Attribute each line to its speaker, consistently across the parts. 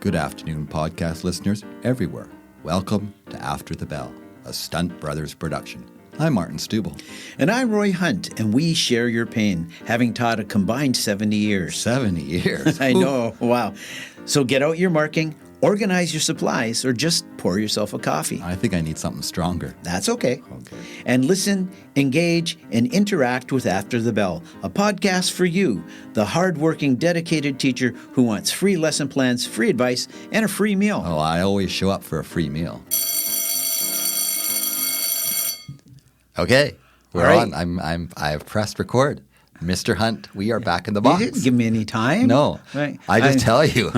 Speaker 1: Good afternoon, podcast listeners everywhere. Welcome to After the Bell, a Stunt Brothers production. I'm Martin Stubel.
Speaker 2: And I'm Roy Hunt, and we share your pain, having taught a combined 70 years.
Speaker 1: 70 years.
Speaker 2: I know, wow. So get out your marking, organize your supplies, or just pour yourself a coffee.
Speaker 1: I think I need something stronger.
Speaker 2: That's okay. And listen, engage, and interact with After the Bell, a podcast for you, the hardworking, dedicated teacher who wants free lesson plans, free advice, and a free meal.
Speaker 1: Oh, I always show up for a free meal. Okay, we're
Speaker 2: All right.
Speaker 1: on. I've pressed record. Mr. Hunt, we are back in the box.
Speaker 2: You didn't give me any time.
Speaker 1: No,
Speaker 2: Right.
Speaker 1: I just tell you.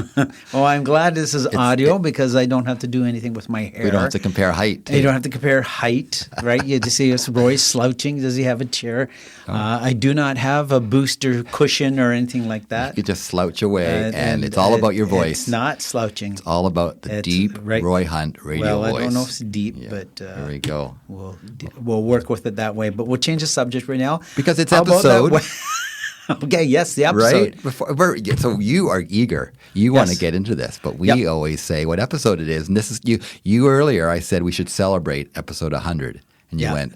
Speaker 2: Oh, I'm glad this is audio because I don't have to do anything with my hair.
Speaker 1: We don't have to compare height.
Speaker 2: You don't have to compare height, right? You just see Roy slouching. Does he have a chair? I do not have a booster cushion or anything like that.
Speaker 1: You just slouch away, and it's all about your voice.
Speaker 2: It's not slouching.
Speaker 1: It's all about the deep Roy Hunt radio voice.
Speaker 2: Well, I don't know if it's deep, but
Speaker 1: there we go.
Speaker 2: We'll work with it that way. But we'll change the subject right now
Speaker 1: Because it's
Speaker 2: How about
Speaker 1: episode.
Speaker 2: that? Okay, yes, the episode.
Speaker 1: Right? So you are eager. You want to get into this, but we always say what episode it is. And this is you earlier, I said we should celebrate episode 100. And you went,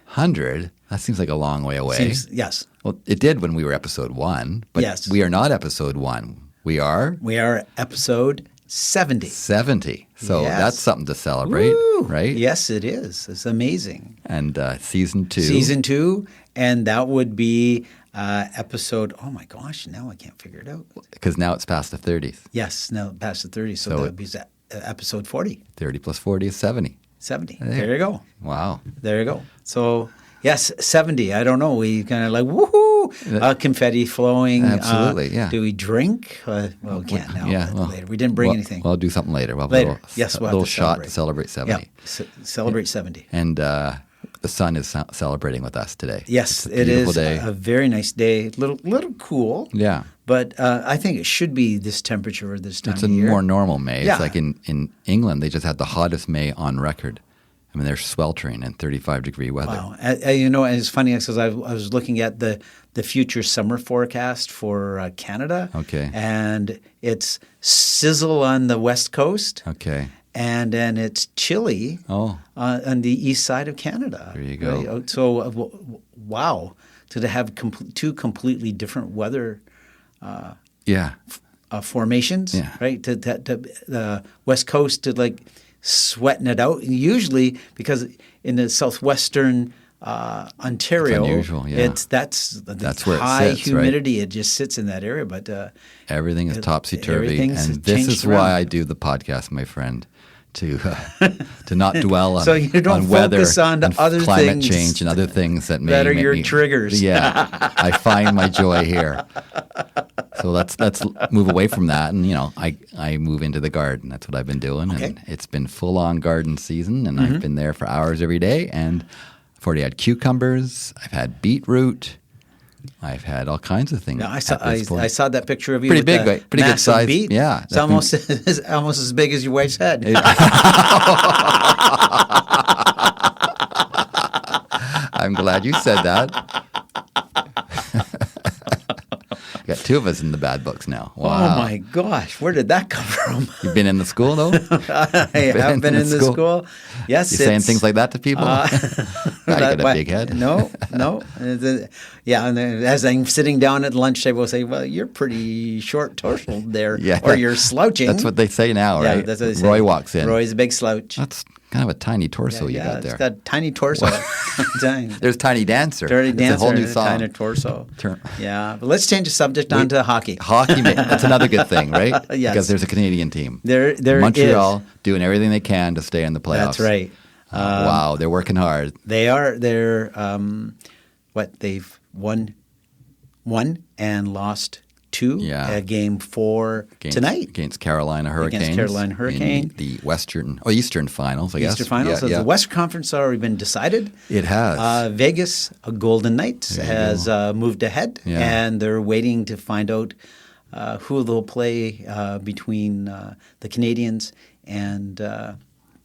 Speaker 1: 100? That seems like a long way away.
Speaker 2: Yes.
Speaker 1: Well, it did when we were episode 1, but we are not episode 1. We are?
Speaker 2: We are episode 70.
Speaker 1: 70. So that's something to celebrate, right?
Speaker 2: Yes, it is. It's amazing.
Speaker 1: And season 2.
Speaker 2: Season 2, and that would be episode, oh my gosh, now I can't figure it out.
Speaker 1: Because now it's past the 30s.
Speaker 2: Yes, now past the 30s, so that would be episode 40.
Speaker 1: 30 plus 40 is 70.
Speaker 2: 70. There you go.
Speaker 1: Wow.
Speaker 2: There you go. So, yes, 70. I don't know. We kind of like, woohoo, confetti flowing.
Speaker 1: Absolutely, yeah.
Speaker 2: Do we drink? Well, we can't now.
Speaker 1: Yeah,
Speaker 2: Later. We didn't bring anything.
Speaker 1: We'll do something later. We'll have
Speaker 2: Later.
Speaker 1: a little,
Speaker 2: Yes, we'll
Speaker 1: a
Speaker 2: have
Speaker 1: little
Speaker 2: to
Speaker 1: shot to celebrate 70.
Speaker 2: Yeah, celebrate 70.
Speaker 1: And the sun is celebrating with us today.
Speaker 2: Yes,
Speaker 1: it is
Speaker 2: day. A very nice day. Little cool.
Speaker 1: Yeah.
Speaker 2: But I think it should be this temperature or this time of year.
Speaker 1: It's a more normal May.
Speaker 2: Yeah.
Speaker 1: It's like in England, they just had the hottest May on record. I mean, they're sweltering in 35-degree weather.
Speaker 2: Wow. And it's funny because I was looking at the future summer forecast for Canada.
Speaker 1: Okay.
Speaker 2: And it's sizzle on the west coast.
Speaker 1: Okay.
Speaker 2: And then it's chilly on the east side of Canada.
Speaker 1: There you go.
Speaker 2: Right? So, wow, to have two completely different weather formations, right? To the west coast to like sweating it out. And usually, because in the southwestern Ontario,
Speaker 1: it's unusual, yeah.
Speaker 2: That's
Speaker 1: where
Speaker 2: high
Speaker 1: it sits,
Speaker 2: humidity.
Speaker 1: right?
Speaker 2: It just sits in that area. But
Speaker 1: everything is topsy-turvy.
Speaker 2: Everything's
Speaker 1: And this is
Speaker 2: around.
Speaker 1: why I do the podcast, my friend. To not dwell on,
Speaker 2: so you don't
Speaker 1: on weather
Speaker 2: focus on
Speaker 1: and
Speaker 2: other
Speaker 1: climate
Speaker 2: things
Speaker 1: change and other things that
Speaker 2: are
Speaker 1: make
Speaker 2: your
Speaker 1: me,
Speaker 2: triggers.
Speaker 1: Yeah, I find my joy here. So let's move away from that, and I move into the garden. That's what I've been doing, and it's been full on garden season, and I've been there for hours every day. And I've already had cucumbers. I've had beetroot. I've had all kinds of things.
Speaker 2: No, I saw that picture of you.
Speaker 1: Pretty
Speaker 2: with
Speaker 1: big,
Speaker 2: the
Speaker 1: right? Pretty good size.
Speaker 2: Beet.
Speaker 1: Yeah,
Speaker 2: it's almost as big as your wife's head.
Speaker 1: I'm glad you said that. Got 2 of us in the bad books now. Wow.
Speaker 2: Oh my gosh, where did that come from?
Speaker 1: You've been in the school though?
Speaker 2: I have been in the school. Yes.
Speaker 1: You saying things like that to people? You got a big head.
Speaker 2: No. Yeah, and as I'm sitting down at lunch table, I'll say, well, you're pretty short-torsoled there, or you're slouching.
Speaker 1: That's what they say now, right?
Speaker 2: Yeah, that's what they say.
Speaker 1: Roy walks in.
Speaker 2: Roy's a big slouch.
Speaker 1: That's kind of a tiny torso you got there.
Speaker 2: It's got a tiny torso.
Speaker 1: There's Tiny Dancer.
Speaker 2: Dirty Dancer.
Speaker 1: It's a whole new song.
Speaker 2: Tiny torso. Yeah, but let's change the subject onto hockey.
Speaker 1: Hockey, that's another good thing, right?
Speaker 2: Yes.
Speaker 1: Because there's a Canadian team.
Speaker 2: There
Speaker 1: Montreal
Speaker 2: is.
Speaker 1: doing everything they can to stay in the playoffs.
Speaker 2: That's right.
Speaker 1: Wow, they're working hard.
Speaker 2: They are. They're they've won and lost 2. Game 4 tonight
Speaker 1: against Carolina Hurricanes.
Speaker 2: Against Carolina Hurricanes.
Speaker 1: In the Eastern Finals, I guess.
Speaker 2: Eastern Finals. So the Western Conference has already been decided.
Speaker 1: It has.
Speaker 2: Vegas Golden Knights has moved ahead, and they're waiting to find out who they'll play between the Canadiens and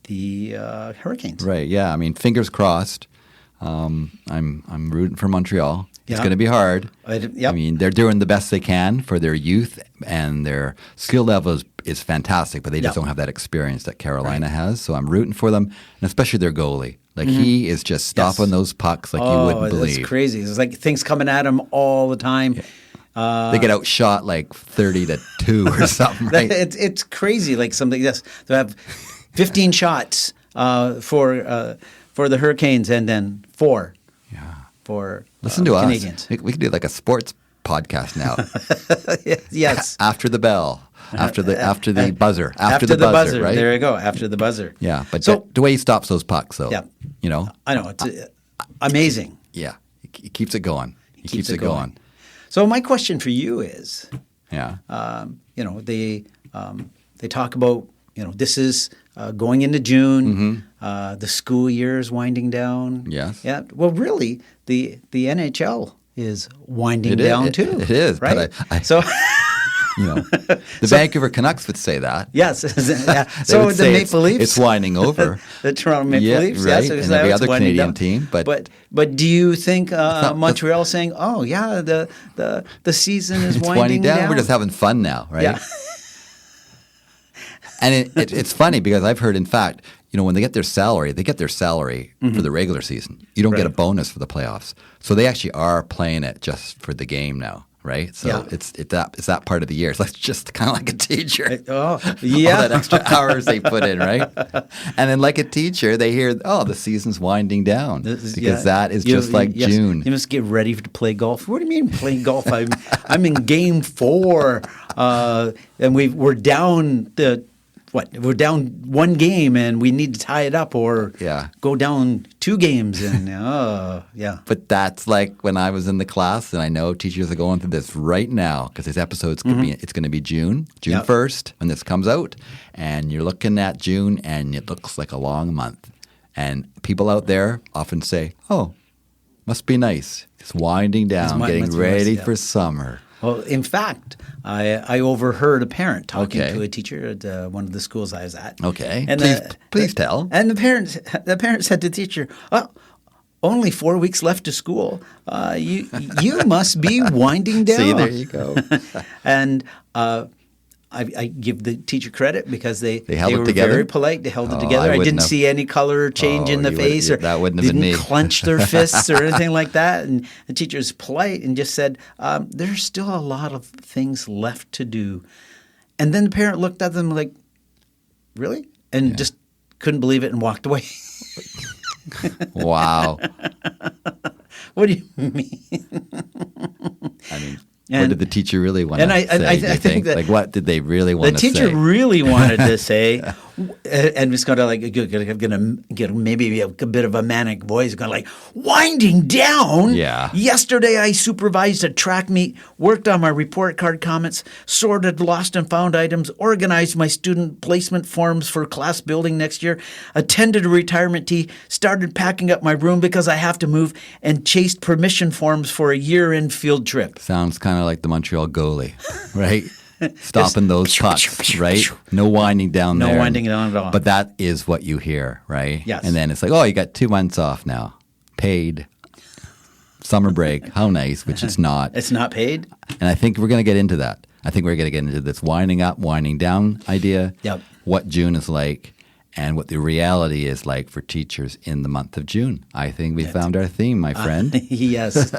Speaker 2: the Hurricanes.
Speaker 1: Right. Yeah. I mean, fingers crossed. I'm rooting for Montreal. It's going to be hard. I mean, they're doing the best they can for their youth, and their skill level is fantastic, but they just don't have that experience that Carolina has. So I'm rooting for them, and especially their goalie. Like he is just stopping those pucks like you wouldn't believe.
Speaker 2: It's crazy. It's like things coming at him all the time.
Speaker 1: They get outshot like 30-2 or something, right?
Speaker 2: It's crazy. Like something they have 15 shots for the Hurricanes, and then 4 for
Speaker 1: Listen to
Speaker 2: Canadiens.
Speaker 1: us. We could do like a sports podcast now.
Speaker 2: Yes.
Speaker 1: After the bell. After the buzzer. After the buzzer, right?
Speaker 2: There you go. After the buzzer.
Speaker 1: Yeah, but the way he stops those pucks, though, you know.
Speaker 2: I know. It's amazing.
Speaker 1: Yeah. He keeps it going. He keeps it going.
Speaker 2: So my question for you is,
Speaker 1: they
Speaker 2: talk about, this is going into June. The school year is winding down.
Speaker 1: Yes.
Speaker 2: Yeah. Well, really, the NHL is winding down too.
Speaker 1: It is,
Speaker 2: right?
Speaker 1: But
Speaker 2: so.
Speaker 1: The Vancouver Canucks would say that.
Speaker 2: Yes. So the Maple Leafs.
Speaker 1: It's winding over.
Speaker 2: The Toronto Maple Leafs.
Speaker 1: Right.
Speaker 2: Yes,
Speaker 1: and every other Canadian team. But
Speaker 2: do you think Montreal saying, "Oh yeah, the season is winding down"?
Speaker 1: We're just having fun now, right?
Speaker 2: Yeah.
Speaker 1: And it's funny because I've heard, in fact, when they get their salary for the regular season. You don't get a bonus for the playoffs. So they actually are playing it just for the game now. Right, so it's that part of the year. So it's just kind of like a teacher.
Speaker 2: Oh, yeah,
Speaker 1: all that extra hours they put in, right? And then, like a teacher, they hear, the season's winding down because that is just like June.
Speaker 2: You must get ready to play golf. What do you mean play golf? I'm in game 4, and we're down we're down 1 game and we need to tie it up or go down 2 games and
Speaker 1: But that's like when I was in the class, and I know teachers are going through this right now because this episode's it's going to be June 1st when this comes out, and you're looking at June and it looks like a long month. And people out there often say, "Oh, must be nice. It's winding down, getting ready for summer."
Speaker 2: Well, in fact, I overheard a parent talking to a teacher at one of the schools I was at.
Speaker 1: Okay,
Speaker 2: and
Speaker 1: please tell.
Speaker 2: And the parent said to the teacher, "Oh, only 4 weeks left to school. You must be winding down."
Speaker 1: See, there you go.
Speaker 2: And I give the teacher credit because they
Speaker 1: held
Speaker 2: were
Speaker 1: it together?
Speaker 2: very polite. They held it together. I didn't see any color change in the face, or
Speaker 1: that wouldn't have been me.
Speaker 2: Didn't clench their fists or anything like that. And the teacher was polite and just said, "There's still a lot of things left to do." And then the parent looked at them like, "Really?" And just couldn't believe it and walked away.
Speaker 1: Wow.
Speaker 2: What do you mean?
Speaker 1: I mean, what did the teacher really want to say?
Speaker 2: I think that,
Speaker 1: like, what did they really want to say?
Speaker 2: The teacher really wanted to say, and it's going to get maybe a bit of a manic voice, going like, "Winding down.
Speaker 1: Yeah.
Speaker 2: Yesterday I supervised a track meet, worked on my report card comments, sorted lost and found items, organized my student placement forms for class building next year, attended a retirement tea, started packing up my room because I have to move, and chased permission forms for a year-end field trip."
Speaker 1: Sounds kind of like the Montreal goalie, right? Stopping those pucks, right? No winding down there.
Speaker 2: No winding down at all.
Speaker 1: But that is what you hear, right?
Speaker 2: Yes.
Speaker 1: And then it's like, you got 2 months off now. Paid. Summer break. How nice, which it's not.
Speaker 2: It's not paid?
Speaker 1: And I think we're going to get into that. I think we're going to get into this winding up, winding down idea.
Speaker 2: Yep.
Speaker 1: What June is like and what the reality is like for teachers in the month of June. I think we found our theme, my friend.
Speaker 2: Yes.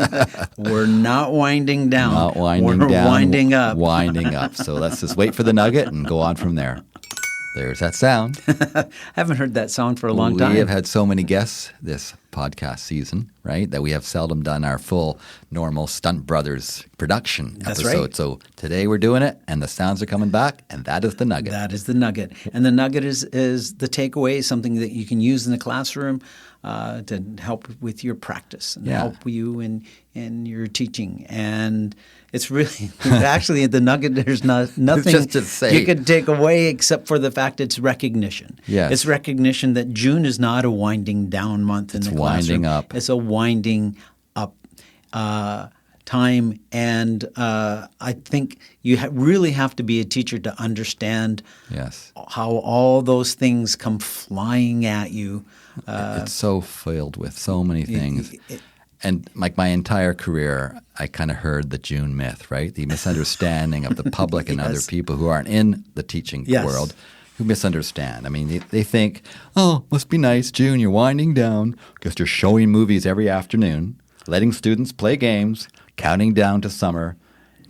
Speaker 2: We're not winding down.
Speaker 1: Not winding
Speaker 2: We're
Speaker 1: down.
Speaker 2: Winding up.
Speaker 1: Winding up. So let's just wait for the nugget and go on from there. There's that sound.
Speaker 2: Haven't heard that sound for a long time.
Speaker 1: We have had so many guests this podcast season, right, that we have seldom done our full normal Stunt Brothers production
Speaker 2: That's
Speaker 1: episode.
Speaker 2: right.
Speaker 1: So today we're doing it, and the sounds are coming back, and that is the nugget.
Speaker 2: That is the nugget. And the nugget is the takeaway, something that you can use in the classroom to help with your practice and help you in your teaching. And it's really actually the nugget. There's nothing
Speaker 1: just to say.
Speaker 2: You could take away except for the fact it's recognition.
Speaker 1: Yes.
Speaker 2: It's recognition that June is not a winding down month in the classroom.
Speaker 1: Winding up.
Speaker 2: It's a winding up time, and I think you really have to be a teacher to understand how all those things come flying at you.
Speaker 1: It's so filled with so many things. And like my entire career, I kind of heard the June myth, right? The misunderstanding of the public and other people who aren't in the teaching world who misunderstand. I mean, they think, oh, must be nice, June, you're winding down because you're showing movies every afternoon, letting students play games, counting down to summer,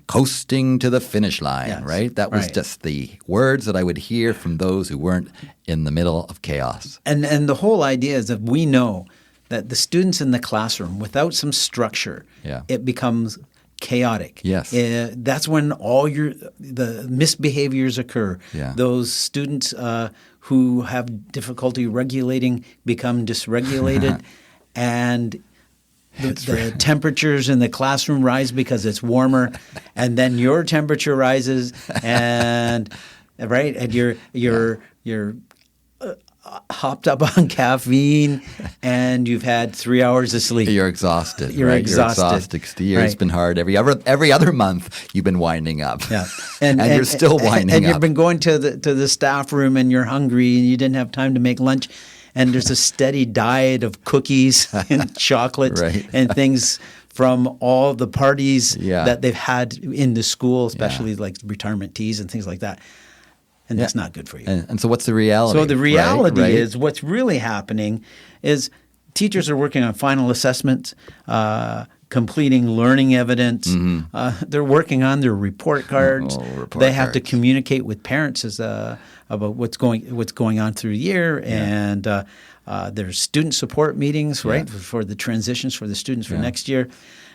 Speaker 1: coasting to the finish line, right? That was just the words that I would hear from those who weren't in the middle of chaos.
Speaker 2: And the whole idea is that we know that the students in the classroom, without some structure, it becomes chaotic.
Speaker 1: Yes.
Speaker 2: That's when all the misbehaviors occur.
Speaker 1: Yeah.
Speaker 2: Those students who have difficulty regulating become dysregulated, and the temperatures in the classroom rise because it's warmer, and then your temperature rises, and and you're hopped up on caffeine, and you've had 3 hours of sleep.
Speaker 1: You're exhausted.
Speaker 2: You're exhausted.
Speaker 1: The year's been hard. Every other month, you've been winding up.
Speaker 2: Yeah,
Speaker 1: and you're still winding up.
Speaker 2: And you've been going to the staff room, and you're hungry, and you didn't have time to make lunch. And there's a steady diet of cookies and chocolates and things from all the parties that they've had in the school, especially like retirement teas and things like that. And that's not good for you.
Speaker 1: And so what's the reality?
Speaker 2: So the reality is what's really happening is teachers are working on final assessments, completing learning evidence. Mm-hmm. They're working on their report cards. They have to communicate with parents about what's going on through the year, and there's student support meetings, for the transitions for the students for next year.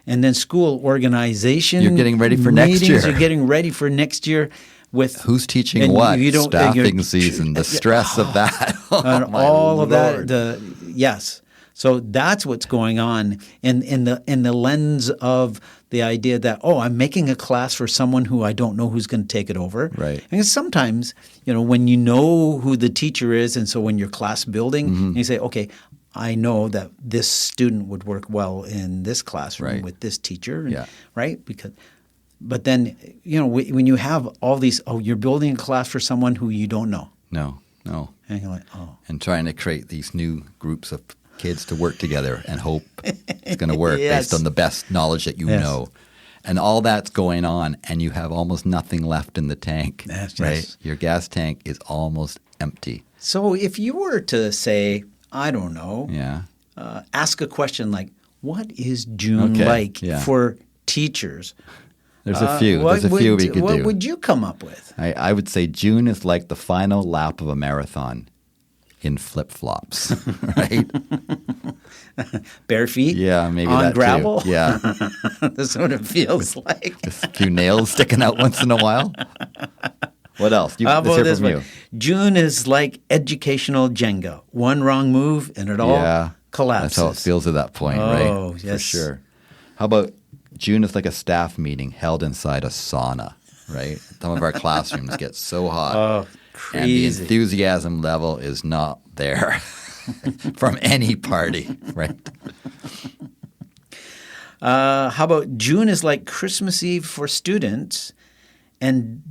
Speaker 2: And then school organization.
Speaker 1: You're getting ready for next year.
Speaker 2: You're getting ready for next year. With
Speaker 1: who's teaching what, staffing season, the stress of that,
Speaker 2: and all of that. Yes, so that's what's going on in the lens of the idea that I'm making a class for someone who I don't know who's going to take it over.
Speaker 1: Right.
Speaker 2: And sometimes when you know who the teacher is, and so when you're class building, you say, okay, I know that this student would work well in this classroom with this teacher, right? But then, when you have all these, you're building a class for someone who you don't know.
Speaker 1: No.
Speaker 2: And you're like,
Speaker 1: And trying to create these new groups of kids to work together and hope it's going to work based on the best knowledge that you know. And all that's going on, and you have almost nothing left in the tank, right? Yes. Your gas tank is almost empty.
Speaker 2: So if you were to say, I don't know, ask a question like, what is June like for teachers?
Speaker 1: There's a few. There's a few we could do.
Speaker 2: What would you come up with?
Speaker 1: I would say June is like the final lap of a marathon in flip-flops, right?
Speaker 2: Bare feet?
Speaker 1: Yeah, maybe
Speaker 2: on
Speaker 1: that
Speaker 2: gravel?
Speaker 1: too. Yeah.
Speaker 2: That's what it feels like.
Speaker 1: A few nails sticking out once in a while. What else?
Speaker 2: Let's hear from you. June is like educational Jenga. One wrong move and it all collapses.
Speaker 1: That's how it feels at that point, right?
Speaker 2: Yes.
Speaker 1: For sure. How about June is like a staff meeting held inside a sauna, right? Some of our classrooms get so hot.
Speaker 2: Oh, crazy.
Speaker 1: And the enthusiasm level is not there from any party, right?
Speaker 2: How about June is like Christmas Eve for students and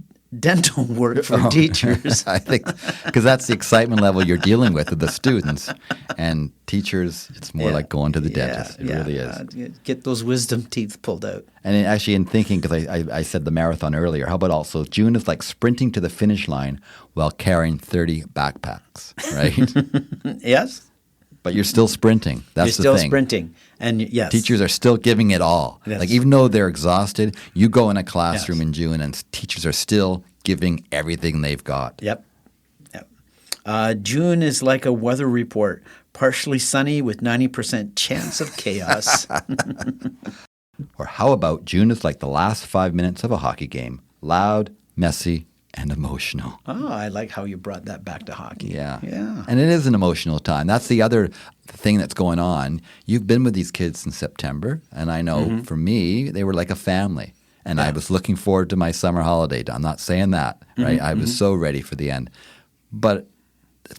Speaker 2: dental work for teachers?
Speaker 1: I think because that's the excitement level you're dealing with the students. And teachers, it's more like going to the dentist. It really is.
Speaker 2: Get those wisdom teeth pulled out.
Speaker 1: And actually in thinking, because I said the marathon earlier, how about also June is like sprinting to the finish line while carrying 30 backpacks, right?
Speaker 2: Yes.
Speaker 1: But you're still sprinting. That's the thing.
Speaker 2: You're still sprinting. And yes.
Speaker 1: Teachers are still giving it all. Yes. Like even though they're exhausted, you go in a classroom in June and teachers are still giving everything they've got.
Speaker 2: Yep. June is like a weather report. Partially sunny with 90% chance of chaos.
Speaker 1: Or how about June is like the last 5 minutes of a hockey game. Loud, messy, and emotional.
Speaker 2: Oh, I like how you brought that back to hockey.
Speaker 1: Yeah. And it is an emotional time. That's the other thing that's going on. You've been with these kids since September, and I know for me, they were like a family. And I was looking forward to my summer holiday. I'm not saying that, right? I was so ready for the end. But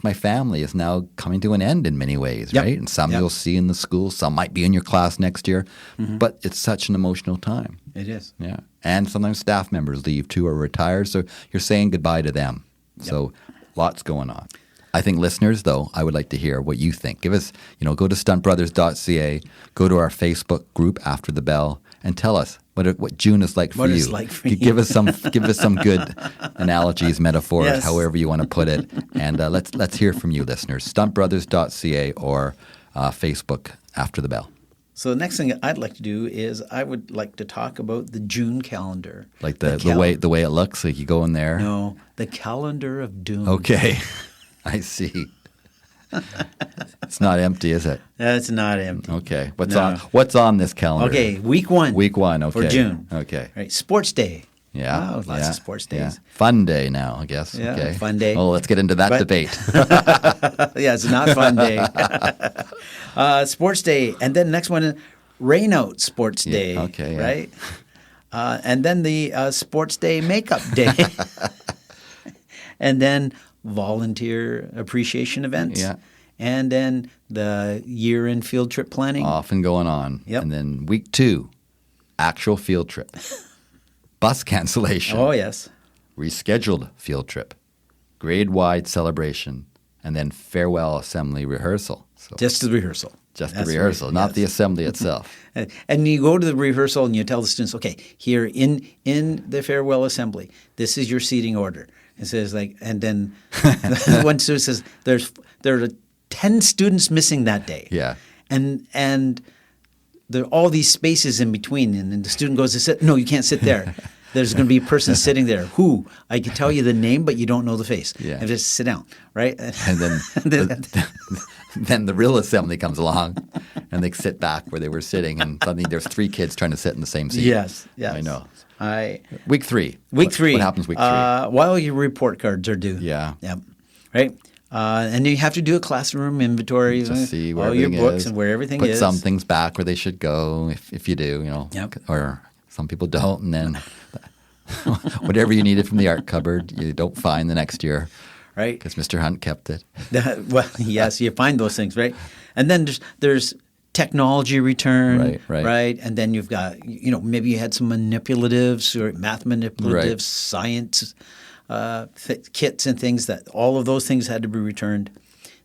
Speaker 1: my family is now coming to an end in many ways, right? And some you'll see in the school. Some might be in your class next year. But it's such an emotional time.
Speaker 2: It is.
Speaker 1: Yeah. And sometimes staff members leave too or retire. So you're saying goodbye to them. So lots going on. I think listeners, though, I would like to hear what you think. Give us, go to stuntbrothers.ca, go to our Facebook group After the Bell, and tell us what June is like for you.
Speaker 2: What it's like for you.
Speaker 1: Give us some good analogies, metaphors, however you want to put it, and let's hear from you, listeners. Stuntbrothers.ca or Facebook After the Bell.
Speaker 2: So the next thing I'd like to do is I would like to talk about the June calendar.
Speaker 1: Like the way it looks, like you go in there?
Speaker 2: No, the calendar of doom.
Speaker 1: Okay, I see. It's not empty, is it?
Speaker 2: It's not empty.
Speaker 1: Okay, what's on this calendar?
Speaker 2: Okay, week one.
Speaker 1: Week 1, okay.
Speaker 2: For June.
Speaker 1: Okay.
Speaker 2: Right, Sports Day.
Speaker 1: Yeah.
Speaker 2: Oh, lots of sports days.
Speaker 1: Yeah. Fun day now, I guess.
Speaker 2: Yeah,
Speaker 1: okay.
Speaker 2: fun day.
Speaker 1: Oh, let's get into that debate.
Speaker 2: Yeah, it's not fun day. Sports day. And then next one, rain out sports day.
Speaker 1: Yeah, okay.
Speaker 2: Right? And then the sports day makeup day. And then volunteer appreciation events.
Speaker 1: Yeah.
Speaker 2: And then the year-end field trip planning.
Speaker 1: Often going on.
Speaker 2: Yep.
Speaker 1: And then week 2, actual field trip. Bus cancellation.
Speaker 2: Oh, yes.
Speaker 1: Rescheduled field trip. Grade-wide celebration. And then farewell assembly rehearsal. So
Speaker 2: Just the rehearsal.
Speaker 1: Just
Speaker 2: That's
Speaker 1: the rehearsal,
Speaker 2: right,
Speaker 1: not
Speaker 2: yes.
Speaker 1: the assembly itself.
Speaker 2: And you go to the rehearsal and you tell the students, okay, here in the farewell assembly, this is your seating order. It says and then one student says there are 10 students missing that day.
Speaker 1: Yeah.
Speaker 2: And there are all these spaces in between, and the student goes to sit. No, you can't sit there. There's going to be a person sitting there who I can tell you the name, but you don't know the face.
Speaker 1: Yeah.
Speaker 2: And just sit down, right?
Speaker 1: And then then the real assembly comes along, and they sit back where they were sitting, and suddenly there's 3 kids trying to sit in the same seat.
Speaker 2: Yes.
Speaker 1: I know.
Speaker 2: Week 3.
Speaker 1: What happens week 3?
Speaker 2: While your report cards are due.
Speaker 1: Yeah.
Speaker 2: Yep. Right? And you have to do a classroom inventory.
Speaker 1: Just see where
Speaker 2: all your
Speaker 1: everything
Speaker 2: books
Speaker 1: is.
Speaker 2: and where everything
Speaker 1: Put
Speaker 2: is.
Speaker 1: some things back where they should go, if you do,
Speaker 2: Yep.
Speaker 1: Or some people don't, and then whatever you needed from the art cupboard, you don't find the next year.
Speaker 2: Right.
Speaker 1: Because Mr. Hunt kept it.
Speaker 2: Well, yes, you find those things, right? And then there's technology return,
Speaker 1: right.
Speaker 2: And then you've got, maybe you had some manipulatives or math manipulatives, science kits and things that all of those things had to be returned.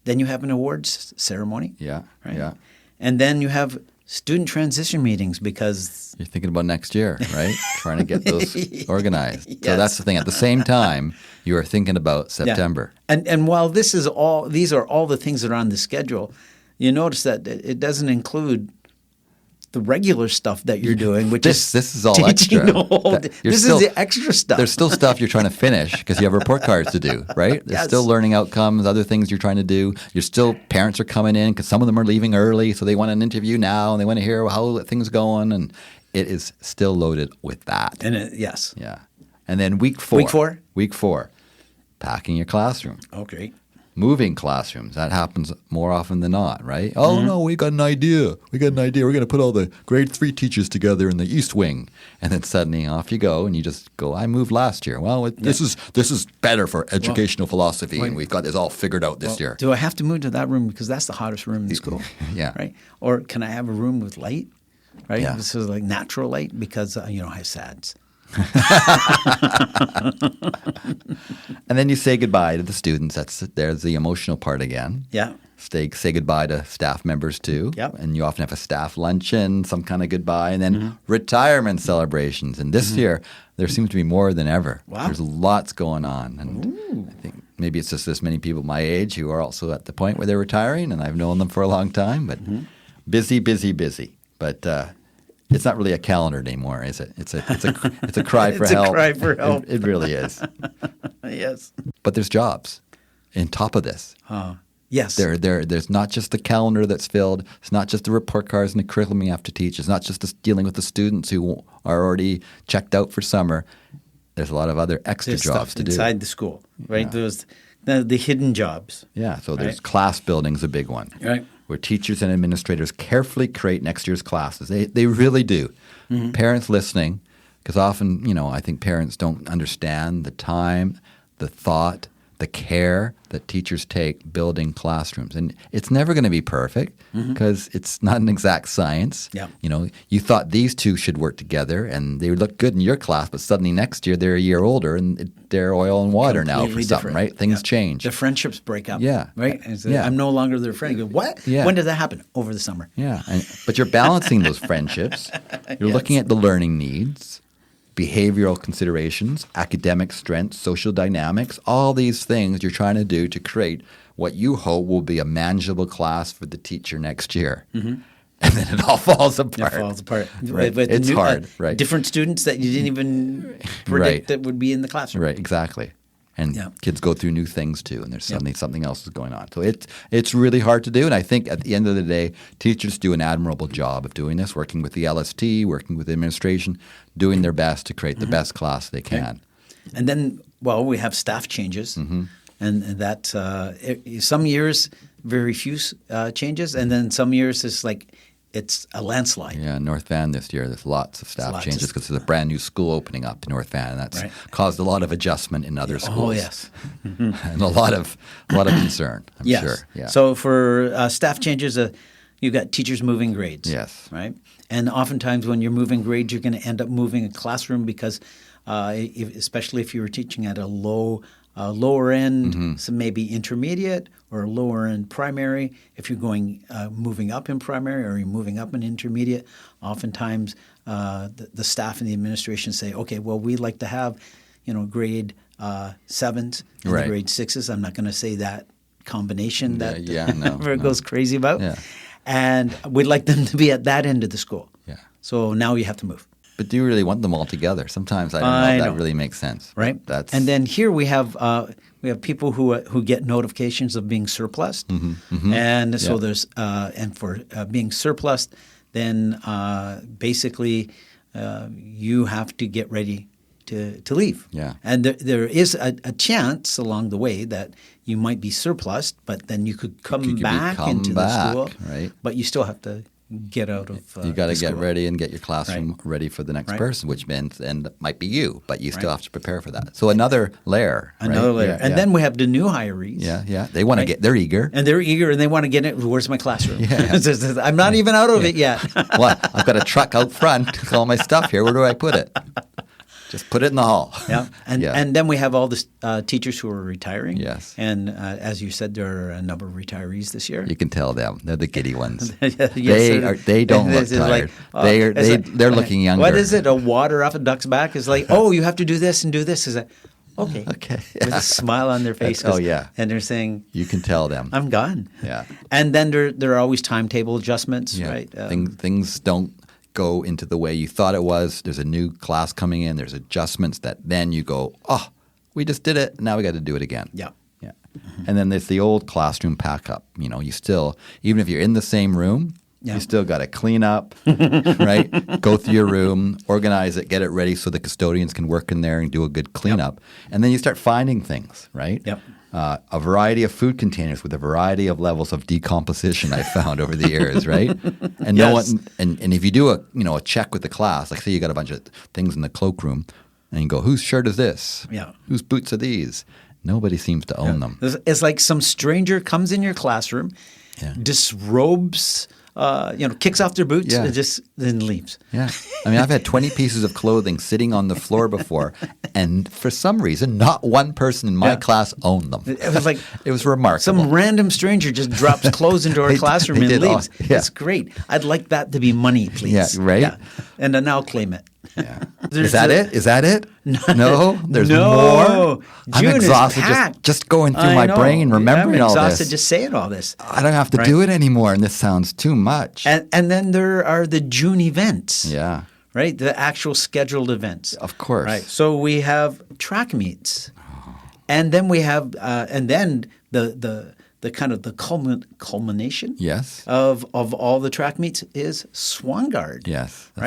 Speaker 2: Then you have an awards ceremony.
Speaker 1: Yeah,
Speaker 2: right?
Speaker 1: yeah.
Speaker 2: And then you have student transition meetings because
Speaker 1: you're thinking about next year, right? Trying to get those organized.
Speaker 2: Yes.
Speaker 1: So that's the thing. At the same time, you are thinking about September.
Speaker 2: Yeah. And while these are all the things that are on the schedule, you notice that it doesn't include the regular stuff that you're doing, which
Speaker 1: this is all
Speaker 2: teaching
Speaker 1: extra.
Speaker 2: This is the extra stuff.
Speaker 1: There's still stuff you're trying to finish because you have report cards to do, right? There's still learning outcomes, other things you're trying to do. Parents are coming in because some of them are leaving early, so they want an interview now and they want to hear how things going, and it is still loaded with that.
Speaker 2: And yes.
Speaker 1: Yeah. And then week 4. Week 4, packing your classroom.
Speaker 2: Okay.
Speaker 1: Moving classrooms. That happens more often than not, right? Oh, no, we got an idea. We're going to put all the grade 3 teachers together in the East Wing. And then suddenly off you go, and you just go, I moved last year. Well, this is better for educational philosophy, and we've got this all figured out this year.
Speaker 2: Do I have to move to that room because that's the hottest room in school?
Speaker 1: Yeah.
Speaker 2: Right? Or can I have a room with light? Right?
Speaker 1: Yeah.
Speaker 2: This is like natural light because, I have SADS.
Speaker 1: And then you say goodbye to the students. There's the emotional part again.
Speaker 2: Yeah.
Speaker 1: Say goodbye to staff members too.
Speaker 2: Yep.
Speaker 1: And you often have a staff luncheon, some kind of goodbye, and then retirement celebrations. And this year, there seems to be more than ever.
Speaker 2: Wow.
Speaker 1: There's lots going on. And I think maybe it's just this many people my age who are also at the point where they're retiring, and I've known them for a long time. But busy. But it's not really a calendar anymore, is it? It's a cry for help.
Speaker 2: It's a cry for help.
Speaker 1: It really is.
Speaker 2: Yes.
Speaker 1: But there's jobs on top of this.
Speaker 2: Yes.
Speaker 1: There's not just the calendar that's filled. It's not just the report cards and the curriculum you have to teach. It's not just dealing with the students who are already checked out for summer. There's a lot of other extra jobs to do.
Speaker 2: Inside the school, right? Yeah. There's the hidden jobs.
Speaker 1: Yeah, so there's class building's a big one.
Speaker 2: Right.
Speaker 1: Where teachers and administrators carefully create next year's classes. They really do. Parents listening, because often, I think parents don't understand the time, the thought, the care that teachers take building classrooms. And it's never going to be perfect because it's not an exact science.
Speaker 2: Yeah.
Speaker 1: You thought these two should work together and they would look good in your class, but suddenly next year they're a year older and they're oil and water now for something, right? Things change.
Speaker 2: The friendships break up.
Speaker 1: Yeah.
Speaker 2: Right? I'm no longer their friend. You go, what?
Speaker 1: Yeah.
Speaker 2: When did that happen? Over the summer.
Speaker 1: Yeah. But you're balancing those friendships. You're looking at the learning needs, behavioral considerations, academic strengths, social dynamics, all these things you're trying to do to create what you hope will be a manageable class for the teacher next year. And then it all falls apart.
Speaker 2: It falls apart.
Speaker 1: Right. It's hard. Right.
Speaker 2: Different students that you didn't even predict that would be in the classroom.
Speaker 1: Right, exactly. And kids go through new things too, and there's suddenly something else is going on. So it's really hard to do, and I think at the end of the day, teachers do an admirable job of doing this, working with the LST, working with the administration, doing their best to create the best class they can.
Speaker 2: Okay. And then, we have staff changes, and that some years very few changes, and then some years it's a landslide.
Speaker 1: Yeah, North Van this year, there's lots of staff changes because there's a brand new school opening up in North Van, and that's caused a lot of adjustment in other schools.
Speaker 2: Oh, yes.
Speaker 1: And a lot of concern, I'm sure. Yeah.
Speaker 2: So for staff changes, you've got teachers moving grades.
Speaker 1: Yes.
Speaker 2: Right? And oftentimes when you're moving grades, you're going to end up moving a classroom because especially if you were teaching at a lower end, so maybe intermediate or lower end primary. If you're going moving up in primary or you're moving up in intermediate, oftentimes the staff and the administration say, okay, well, we'd like to have, grade 7s and the grade 6s. I'm not going to say that combination that everyone goes crazy about. Yeah. And we'd like them to be at that end of the school. Yeah. So now you have to move.
Speaker 1: But do you really want them all together? Sometimes I don't know if that really makes sense.
Speaker 2: Right. And then here we have people who get notifications of being surplused, and so there's and for being surplused, then basically you have to get ready to leave. Yeah. And there is a chance along the way that you might be surplused, but then you could come back into the school. Right. But you still have to get out of
Speaker 1: you got to get ready and get your classroom ready for the next person, which means and it might be you, but you still have to prepare for that. So another layer.
Speaker 2: Yeah, and then we have the new hirees.
Speaker 1: Yeah. They want to get. They're eager.
Speaker 2: And they want to get it. Where's my classroom? I'm not even out of it yet.
Speaker 1: Well, I've got a truck out front with all my stuff here. Where do I put it? Just put it in the hall.
Speaker 2: Yeah, and then we have all the teachers who are retiring.
Speaker 1: Yes.
Speaker 2: And as you said, there are a number of retirees this year.
Speaker 1: You can tell them they're the giddy ones. They don't look tired. They're looking younger.
Speaker 2: What is it? A water off a duck's back is like, oh, you have to do this and do this. Is that okay?
Speaker 1: Okay.
Speaker 2: With a smile on their face. And they're saying,
Speaker 1: you can tell them,
Speaker 2: I'm gone.
Speaker 1: Yeah.
Speaker 2: And then there are always timetable adjustments, right?
Speaker 1: Things don't go into the way you thought it was. There's a new class coming in. There's adjustments that then you go, we just did it. Now we got to do it again.
Speaker 2: Yeah.
Speaker 1: And then there's the old classroom pack up. You still, even if you're in the same room, you still got to clean up, right? Go through your room, organize it, get it ready so the custodians can work in there and do a good cleanup. And then you start finding things, right?
Speaker 2: Yep.
Speaker 1: A variety of food containers with a variety of levels of decomposition I found over the years, right? And no one, and if you do a check with the class, like say you got a bunch of things in the cloakroom, and you go, whose shirt is this? Yeah. Whose boots are these? Nobody seems to own them.
Speaker 2: It's like some stranger comes in your classroom, disrobes. Kicks off their boots and just then leaves.
Speaker 1: Yeah. I mean, I've had 20 pieces of clothing sitting on the floor before, and for some reason, not one person in my class owned them.
Speaker 2: It was like
Speaker 1: it was remarkable.
Speaker 2: Some random stranger just drops clothes into our classroom and leaves. It's great. I'd like that to be money, please.
Speaker 1: Yeah, right?
Speaker 2: Yeah. And then I'll claim it.
Speaker 1: Yeah. Is that it? No? There's more? I'm exhausted just going through my brain, remembering all this.
Speaker 2: I'm exhausted just saying all this.
Speaker 1: I don't have to do it anymore, and this sounds too much.
Speaker 2: And then there are the June events.
Speaker 1: Yeah.
Speaker 2: Right? The actual scheduled events.
Speaker 1: Of course.
Speaker 2: Right. So we have track meets. And then we have and then the kind of the culmination of all the track meets is Swan Guard.
Speaker 1: Yes.
Speaker 2: That's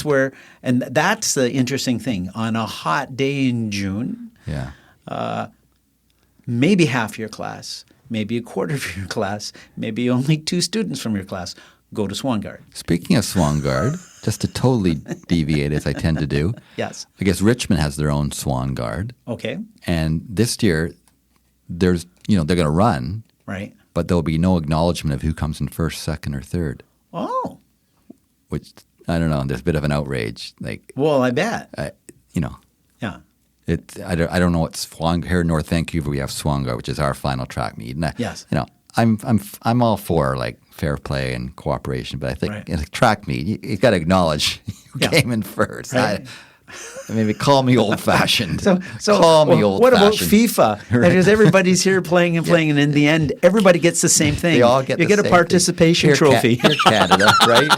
Speaker 2: right. And that's the interesting thing. On a hot day in June, maybe half your class, maybe a quarter of your class, maybe only 2 students from your class go to Swan Guard.
Speaker 1: Speaking of Swan Guard, just to totally deviate as I tend to do.
Speaker 2: Yes.
Speaker 1: I guess Richmond has their own Swan Guard.
Speaker 2: Okay.
Speaker 1: And this year they're going to run,
Speaker 2: Right.
Speaker 1: but there'll be no acknowledgement of who comes in first, second, or third.
Speaker 2: Oh.
Speaker 1: Which, I don't know, there's a bit of an outrage. Like,
Speaker 2: Well, I bet.
Speaker 1: Yeah.
Speaker 2: Yeah.
Speaker 1: I don't know what Swanga here in North Vancouver. We have Swanga, which is our final track meet. And
Speaker 2: Yes.
Speaker 1: I'm all for like fair play and cooperation, but I think
Speaker 2: Right.
Speaker 1: in a track meet you got to acknowledge who came in first.
Speaker 2: Right.
Speaker 1: Maybe call me old fashioned.
Speaker 2: So
Speaker 1: call me old
Speaker 2: what about
Speaker 1: fashioned.
Speaker 2: FIFA? Because everybody's here playing, and in the end, everybody gets the same thing.
Speaker 1: They all get
Speaker 2: you
Speaker 1: the
Speaker 2: get a
Speaker 1: same
Speaker 2: participation
Speaker 1: thing.
Speaker 2: trophy.
Speaker 1: Here, Canada, right?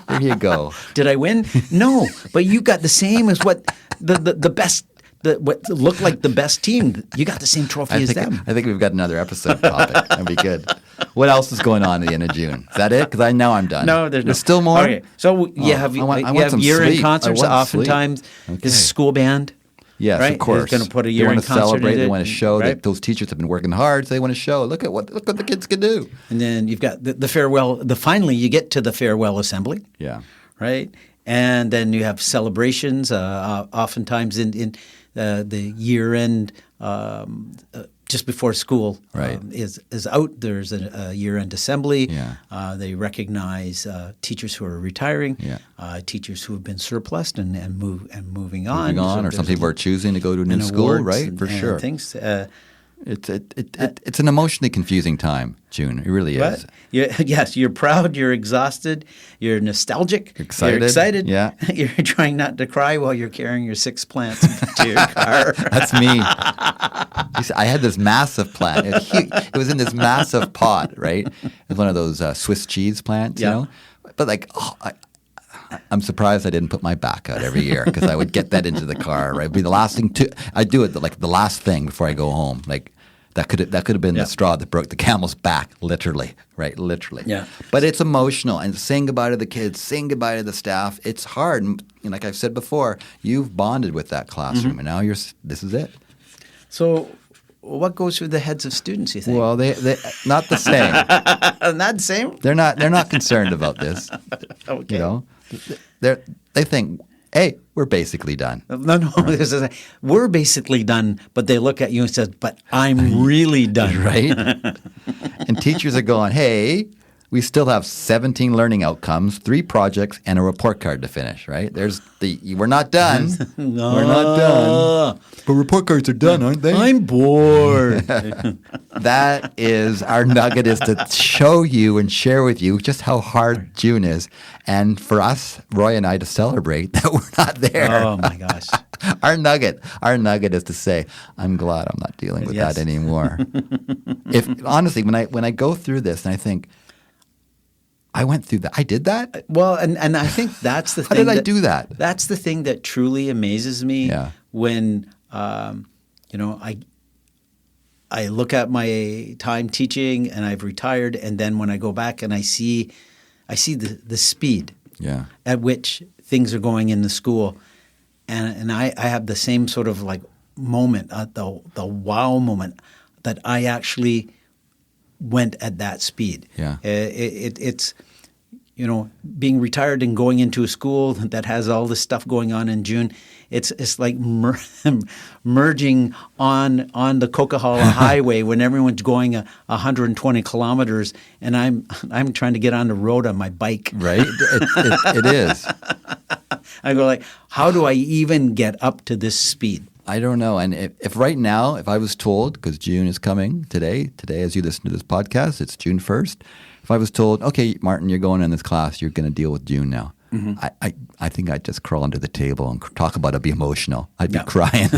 Speaker 1: Here you go.
Speaker 2: Did I win? No, but you got the same as what the best. What looked like the best team, you got the same trophy as them.
Speaker 1: I think we've got another episode topic. That'd be good. What else is going on at the end of June? Is that it? Because I know I'm done.
Speaker 2: No, there's
Speaker 1: still more.
Speaker 2: Okay, so you have
Speaker 1: some
Speaker 2: year-end
Speaker 1: sleep.
Speaker 2: concerts.
Speaker 1: I want
Speaker 2: Oftentimes,
Speaker 1: sleep.
Speaker 2: is school band.
Speaker 1: Yes,
Speaker 2: right?
Speaker 1: of course.
Speaker 2: Is going to put a
Speaker 1: they
Speaker 2: year-end
Speaker 1: want to
Speaker 2: concert
Speaker 1: celebrate.
Speaker 2: in
Speaker 1: They
Speaker 2: it,
Speaker 1: want to show
Speaker 2: right?
Speaker 1: that those teachers have been working hard. So they want to show. Look what the kids can do.
Speaker 2: And then you've got the farewell. Finally, you get to the farewell assembly.
Speaker 1: Yeah.
Speaker 2: Right, and then you have celebrations. Oftentimes in the year-end. Just before school
Speaker 1: Right.
Speaker 2: is out, there's a year-end assembly.
Speaker 1: Yeah.
Speaker 2: They recognize teachers who are retiring, teachers who have been surplused and moving on.
Speaker 1: Moving on,
Speaker 2: So
Speaker 1: or some
Speaker 2: there's
Speaker 1: people are choosing to go to a new
Speaker 2: and
Speaker 1: school,
Speaker 2: awards
Speaker 1: right?
Speaker 2: and-
Speaker 1: For
Speaker 2: and
Speaker 1: sure.
Speaker 2: Things.
Speaker 1: It's an emotionally confusing time, June. It really is.
Speaker 2: Yes, you're proud, you're exhausted, you're nostalgic,
Speaker 1: Excited,
Speaker 2: you're excited.
Speaker 1: yeah.
Speaker 2: You're trying not to cry while you're carrying your 6 plants to your car.
Speaker 1: That's me. You see, I had this massive plant. It was in this massive pot, right? It was one of those Swiss cheese plants,
Speaker 2: Yeah.
Speaker 1: you know? But like, I'm surprised I didn't put my back out every year because I would get that into the car, right? It'd be the last thing I do it like the last thing before I go home. Like that could have been the straw that broke the camel's back, literally, right? Literally.
Speaker 2: Yeah.
Speaker 1: But it's emotional, and saying goodbye to the kids, saying goodbye to the staff, it's hard. And like I've said before, you've bonded with that classroom, and now this is it.
Speaker 2: So, what goes through the heads of students, you think?
Speaker 1: Well, they not the same.
Speaker 2: Not the same?
Speaker 1: They're not concerned about this.
Speaker 2: Okay.
Speaker 1: You know, they think, hey, we're basically done.
Speaker 2: No. We're basically done, but they look at you and says, but I'm really done.
Speaker 1: Right? And teachers are going, hey, we still have 17 learning outcomes, 3 projects, and a report card to finish, right? We're not done.
Speaker 2: No.
Speaker 1: We're not done. But report cards are done, aren't they?
Speaker 2: I'm bored.
Speaker 1: That is our nugget, is to show you and share with you just how hard June is. And for us, Roy and I, to celebrate that we're not there.
Speaker 2: Oh, my gosh.
Speaker 1: Our nugget is to say, I'm glad I'm not dealing with that anymore. Honestly, when I go through this and I think, I went through that. I did that?
Speaker 2: Well, and I think that's the thing.
Speaker 1: How did I do that?
Speaker 2: That's the thing that truly amazes me when, I look at my time teaching and I've retired, and then when I go back and I see the speed at which things are going in the school. And I have the same sort of like moment, the wow moment, that I actually went at that speed.
Speaker 1: Yeah.
Speaker 2: It's being retired and going into a school that has all this stuff going on in June. It's like merging on the Coquihalla Highway when everyone's going 120 kilometers, and I'm trying to get on the road on my bike.
Speaker 1: Right? It is.
Speaker 2: I go like, how do I even get up to this speed?
Speaker 1: I don't know. And if right now, if I was told, because June is coming today as you listen to this podcast, it's June 1st. If I was told, okay, Martin, you're going in this class, you're going to deal with June now. Mm-hmm. I think I'd just crawl under the table and talk about it, be emotional. I'd be crying.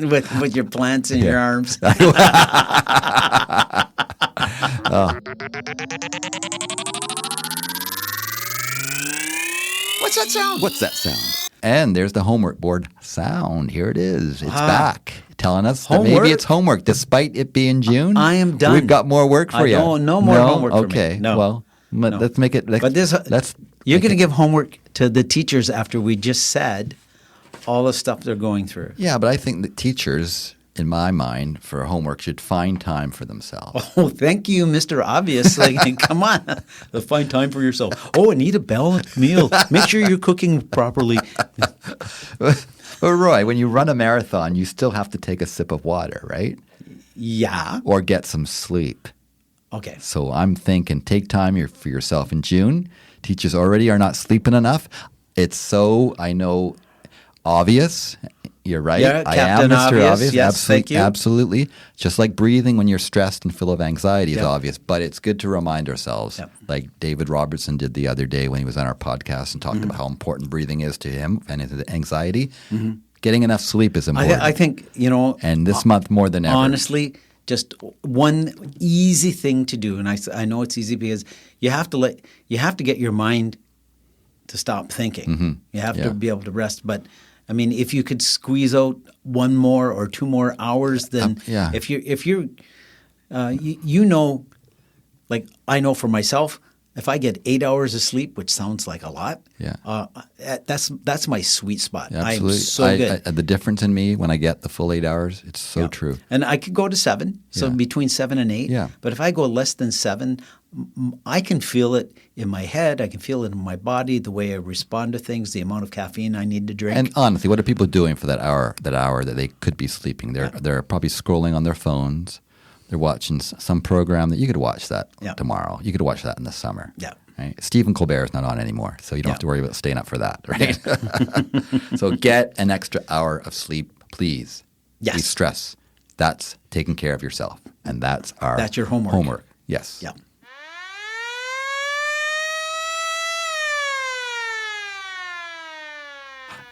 Speaker 2: with your plants in your arms. What's that sound?
Speaker 1: What's that sound? And there's the homework board sound. Here it is. It's back, telling us that maybe it's homework, despite it being June.
Speaker 2: I am done.
Speaker 1: We've got more work for you.
Speaker 2: No more homework for me.
Speaker 1: Okay.
Speaker 2: No.
Speaker 1: Well, let's make it.
Speaker 2: You're going to give homework to the teachers after we just said all the stuff they're going through.
Speaker 1: Yeah, but I think that teachers, in my mind, for homework should find time for themselves.
Speaker 2: Oh, thank you, Mr. Obvious. Like, come on. Find time for yourself. Oh, and eat a balanced meal. Make sure you're cooking properly.
Speaker 1: Well, Roy, when you run a marathon, you still have to take a sip of water, right?
Speaker 2: Yeah.
Speaker 1: or get some sleep.
Speaker 2: Okay.
Speaker 1: So I'm thinking take time for yourself in June. Teachers already are not sleeping enough. It's so, I know, obvious. You're right.
Speaker 2: Yeah,
Speaker 1: I
Speaker 2: Captain
Speaker 1: am Mr.
Speaker 2: Obvious.
Speaker 1: Obvious.
Speaker 2: Yes, thank you.
Speaker 1: Absolutely. Just like breathing when you're stressed and full of anxiety is
Speaker 2: Yep.
Speaker 1: obvious, but it's good to remind ourselves,
Speaker 2: Yep.
Speaker 1: like David Robertson did the other day when he was on our podcast and talked about how important breathing is to him and his anxiety. Getting enough sleep is important.
Speaker 2: I think,
Speaker 1: and this month more than ever.
Speaker 2: honestly, just one easy thing to do, and I know it's easy because you have to get your mind to stop thinking. You have to be able to rest. But I mean, if you could squeeze out 1 more or 2 more hours, then if you're like I know for myself, if I get 8 hours of sleep, which sounds like a lot, that's my sweet spot.
Speaker 1: Absolutely.
Speaker 2: I'm so good.
Speaker 1: The difference in me when I get the full 8 hours, it's so true.
Speaker 2: And I could go to 7, so between 7 and 8.
Speaker 1: Yeah.
Speaker 2: But if I go less than 7, I can feel it in my head. I can feel it in my body, the way I respond to things, the amount of caffeine I need to drink.
Speaker 1: And honestly, what are people doing for that hour that they could be sleeping? They're probably scrolling on their phones. They're watching some program that you could watch that tomorrow. You could watch that in the summer.
Speaker 2: Yeah.
Speaker 1: Right? Stephen Colbert is not on anymore, so you don't have to worry about staying up for that, right? So get an extra hour of sleep, please.
Speaker 2: Yes.
Speaker 1: De-stress. That's taking care of yourself, and that's
Speaker 2: your homework.
Speaker 1: Yes.
Speaker 2: Yeah.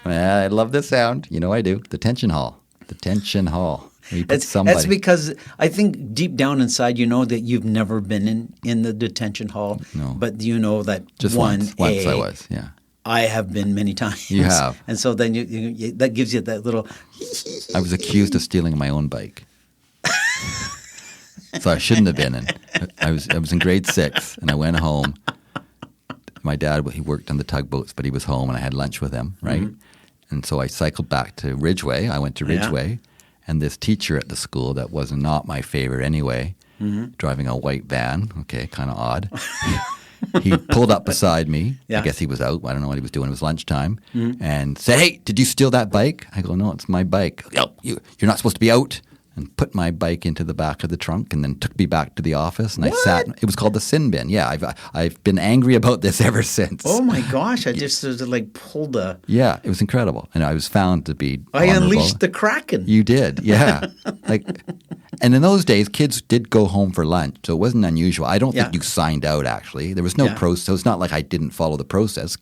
Speaker 1: I love this sound. You know I do. Detention hall. Detention hall.
Speaker 2: That's because I think deep down inside you know that you've never been in the detention hall.
Speaker 1: No.
Speaker 2: But you know that
Speaker 1: Just once I was, yeah.
Speaker 2: I have been many times.
Speaker 1: You have.
Speaker 2: And so then you that gives you that little
Speaker 1: I was accused of stealing my own bike. So I shouldn't have been in. I was in grade 6 and I went home. My dad, he worked on the tugboats, but he was home and I had lunch with him, right? And so I cycled back to Ridgeway. I went to Ridgeway, and this teacher at the school that was not my favorite anyway, driving a white van, okay, kind of odd. He pulled up beside me. I guess he was out. I don't know what he was doing. It was lunchtime. And said, "Hey, did you steal that bike?" I go, "No, it's my bike." "Oh, you're not supposed to be out." And put my bike into the back of the trunk and then took me back to the office. And I sat. It was called the sin bin. Yeah, I've been angry about this ever since.
Speaker 2: Oh my gosh! I just like pulled a.
Speaker 1: Yeah, it was incredible, and I was found to be.
Speaker 2: I
Speaker 1: honorable.
Speaker 2: unleashed the Kraken.
Speaker 1: You did, yeah. And in those days, kids did go home for lunch, so it wasn't unusual. I don't think you signed out. Actually, there was no process. So it's not like I didn't follow the process.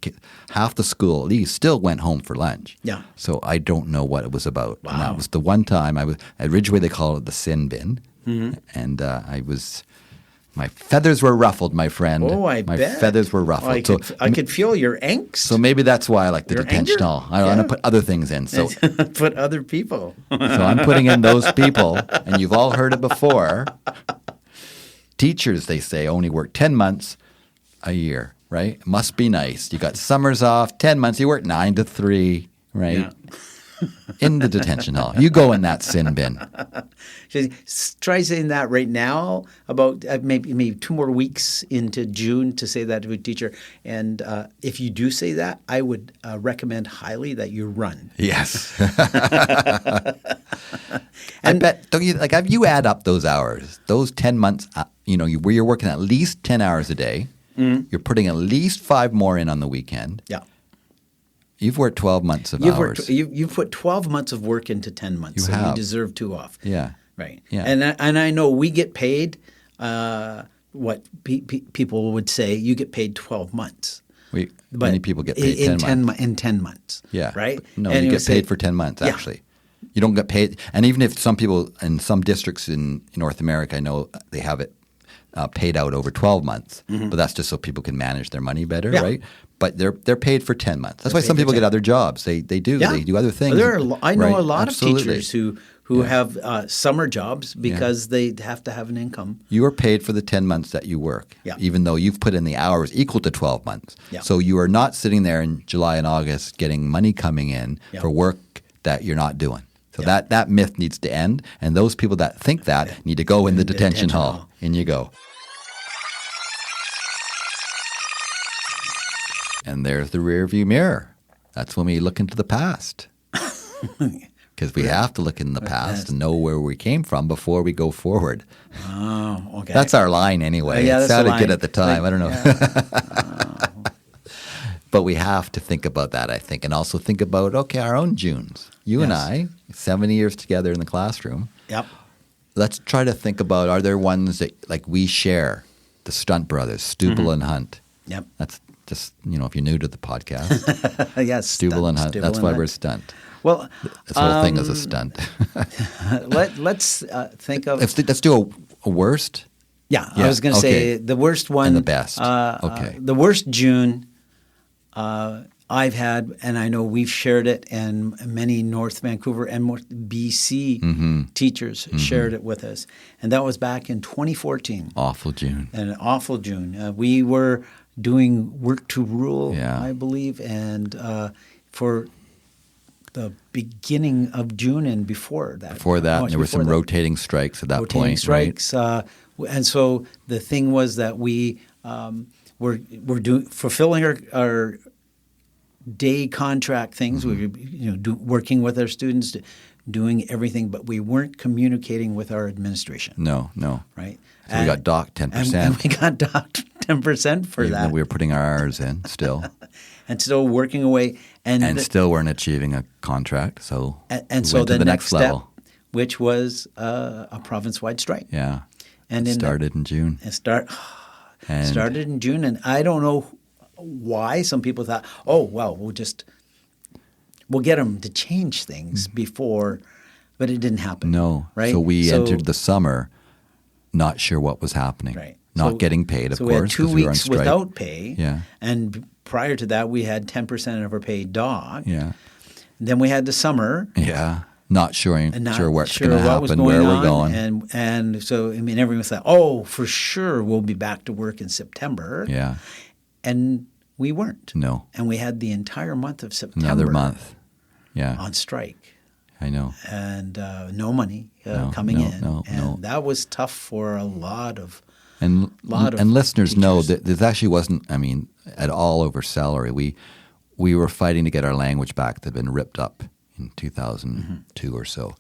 Speaker 1: Half the school, at least, still went home for lunch.
Speaker 2: Yeah.
Speaker 1: So I don't know what it was about.
Speaker 2: Wow.
Speaker 1: And that was the one time I was at Ridgeway. They call it the sin bin, and I was. My feathers were ruffled, my friend.
Speaker 2: Oh, I
Speaker 1: my
Speaker 2: bet.
Speaker 1: feathers were ruffled.
Speaker 2: I could feel your angst.
Speaker 1: So maybe that's why I like the
Speaker 2: Your
Speaker 1: detention
Speaker 2: anger?
Speaker 1: hall. I want to put other things in. So
Speaker 2: Put other people.
Speaker 1: So I'm putting in those people, and you've all heard it before. Teachers, they say, only work 10 months a year, right? Must be nice. You got summers off, 10 months. You work 9 to 3, right?
Speaker 2: Yeah.
Speaker 1: In the detention hall. You go in that sin bin.
Speaker 2: Try saying that right now. About maybe 2 more weeks into June to say that to a teacher. And if you do say that, I would recommend highly that you run.
Speaker 1: Yes. I bet. Don't you like? If you add up those hours, those 10 months, where you're working at least 10 hours a day, you're putting at least 5 more in on the weekend.
Speaker 2: Yeah.
Speaker 1: You've worked 12 months of hours.
Speaker 2: You've put 12 months of work into 10 months. You deserve 2 off.
Speaker 1: Yeah.
Speaker 2: Right.
Speaker 1: Yeah.
Speaker 2: And I know we get paid what people would say you get paid 12 months.
Speaker 1: Many people get paid 10 months.
Speaker 2: In 10 months.
Speaker 1: Yeah.
Speaker 2: Right?
Speaker 1: No, you get paid for 10 months, actually. You don't get paid. And even if some people in some districts in North America, I know they have it paid out over 12 months. But that's just so people can manage their money better, right? But they're paid for 10 months. That's why some people get other jobs. They do.
Speaker 2: Yeah.
Speaker 1: They do other things.
Speaker 2: I know a lot
Speaker 1: Absolutely.
Speaker 2: of teachers who have summer jobs because they have to have an income.
Speaker 1: You are paid for the 10 months that you work, even though you've put in the hours equal to 12 months.
Speaker 2: Yeah.
Speaker 1: So you are not sitting there in July and August getting money coming in for work that you're not doing. So that myth needs to end. And those people that think that need to go in the detention hall. In you go. And there's the rear view mirror. That's when we look into the past. because we have to look in the past and know where we came from before we go forward.
Speaker 2: Oh, okay.
Speaker 1: That's our line anyway.
Speaker 2: Yeah,
Speaker 1: it sounded good at the time. I don't know.
Speaker 2: Yeah.
Speaker 1: But we have to think about that, I think, and also think about, okay, our own Junes. You and I, 70 years together in the classroom.
Speaker 2: Yep.
Speaker 1: Let's try to think about, are there ones that like we share, the Stunt Brothers, Stubble and Hunt.
Speaker 2: Yep.
Speaker 1: That's just, if you're new to the podcast.
Speaker 2: Yes.
Speaker 1: Stubble and Hunt. That's why we're Stunt.
Speaker 2: Well,
Speaker 1: this whole thing is a stunt.
Speaker 2: let's think of.
Speaker 1: Let's do a worst.
Speaker 2: Yeah, I was going to say the worst one.
Speaker 1: And the best. Okay.
Speaker 2: The worst June I've had, and I know we've shared it, and many North Vancouver and BC teachers shared it with us. And that was back in 2014.
Speaker 1: Awful June.
Speaker 2: An awful June. We were doing work to rule, I believe, and for the beginning of June and before that.
Speaker 1: There were some rotating strikes at that point.
Speaker 2: Rotating strikes.
Speaker 1: Right?
Speaker 2: And so the thing was that we were fulfilling our day contract things. We were working with our students, doing everything, but we weren't communicating with our administration.
Speaker 1: No.
Speaker 2: Right?
Speaker 1: So we got docked 10%.
Speaker 2: And we got docked 10% for that.
Speaker 1: We were putting our hours in still.
Speaker 2: And still working away. And
Speaker 1: still weren't achieving a contract. So
Speaker 2: and
Speaker 1: we
Speaker 2: so
Speaker 1: went to the next level.
Speaker 2: Step, which was a province-wide strike.
Speaker 1: Yeah.
Speaker 2: And
Speaker 1: it started in June.
Speaker 2: Started in June, and I don't know why some people thought, oh, well, we'll get them to change things before, but it didn't happen.
Speaker 1: No.
Speaker 2: Right?
Speaker 1: So we entered the summer not sure what was happening.
Speaker 2: Right.
Speaker 1: Not getting paid, of course.
Speaker 2: So we had 2 weeks
Speaker 1: we
Speaker 2: without pay.
Speaker 1: Yeah.
Speaker 2: And prior to that, we had 10% of our pay docked.
Speaker 1: Yeah.
Speaker 2: Then we had the summer.
Speaker 1: Yeah. Not sure what's going to happen,
Speaker 2: where
Speaker 1: we're going.
Speaker 2: And so, I mean, everyone thought, oh, for sure we'll be back to work in September.
Speaker 1: Yeah.
Speaker 2: And we weren't.
Speaker 1: No.
Speaker 2: And we had the entire month of September.
Speaker 1: Another month. Yeah.
Speaker 2: On strike.
Speaker 1: I know.
Speaker 2: And no money coming in.
Speaker 1: No.
Speaker 2: That was tough for a lot of
Speaker 1: And listeners
Speaker 2: teachers.
Speaker 1: know that this actually wasn't, at all over salary. We were fighting to get our language back that had been ripped up in 2002 or so.